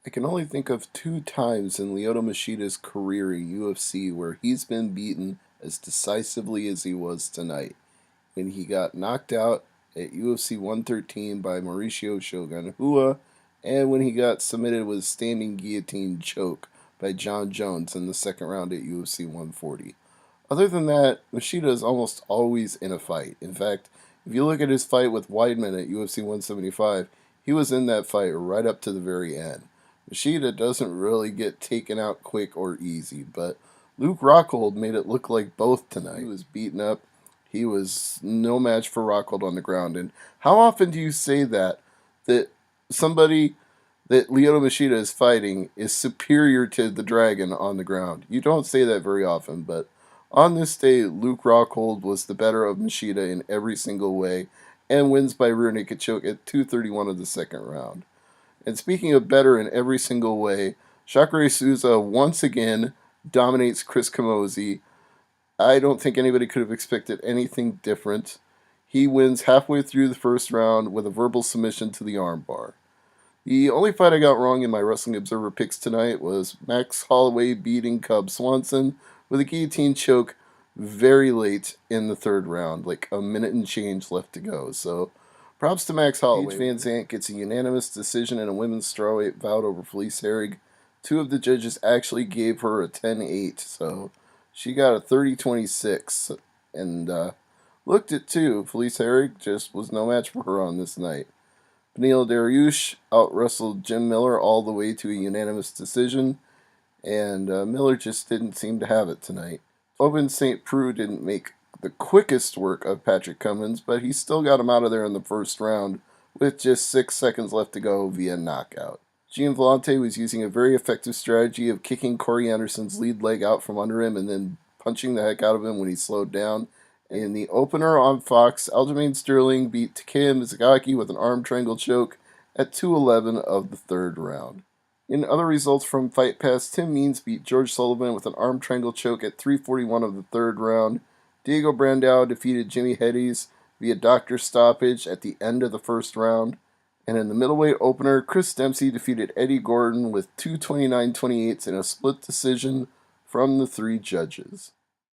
I can only think of two times in Lyoto Machida's career in UFC where he's been beaten as decisively as he was tonight. When he got knocked out at UFC 113 by Mauricio Shogun Hua, and when he got submitted with a standing guillotine choke by John Jones in the second round at UFC 140. Other than that, Machida is almost always in a fight. In fact, if you look at his fight with Weidman at UFC 175, he was in that fight right up to the very end. Machida doesn't really get taken out quick or easy, but Luke Rockhold made it look like both tonight. He was beaten up. He was no match for Rockhold on the ground. And how often do you say that somebody that Lyoto Machida is fighting is superior to the Dragon on the ground? You don't say that very often, but on this day, Luke Rockhold was the better of Machida in every single way and wins by rear naked choke at 2:31 of the second round. And speaking of better in every single way, Shakare Souza once again dominates Chris Camozzi. I don't think anybody could have expected anything different. He wins halfway through the first round with a verbal submission to the armbar. The only fight I got wrong in my Wrestling Observer picks tonight was Max Holloway beating Cub Swanson with a guillotine choke very late in the third round, like a minute and change left to go. So props to Max Holloway. VanZant gets a unanimous decision in a women's strawweight bout over Felice Herrig. Two of the judges actually gave her a 10-8, so she got a 30-26 and looked it too. Felice Herrig just was no match for her on this night. Dariush out-wrestled Jim Miller all the way to a unanimous decision, and Miller just didn't seem to have it tonight. Owen St. Preux didn't make the quickest work of Patrick Cummins, but he still got him out of there in the first round with just 6 seconds left to go via knockout. Villante was using a very effective strategy of kicking Corey Anderson's lead leg out from under him and then punching the heck out of him when he slowed down. In the opener on Fox, Aljamain Sterling beat Takeya Mizugaki with an arm triangle choke at 2:11 of the third round. In other results from Fight Pass, Tim Means beat George Sullivan with an arm triangle choke at 3:41 of the third round. Diego Brandao defeated Jimmy Hettes via doctor stoppage at the end of the first round. And in the middleweight opener, Chris Dempsey defeated Eddie Gordon with 2:29-28 in a split decision from the three judges.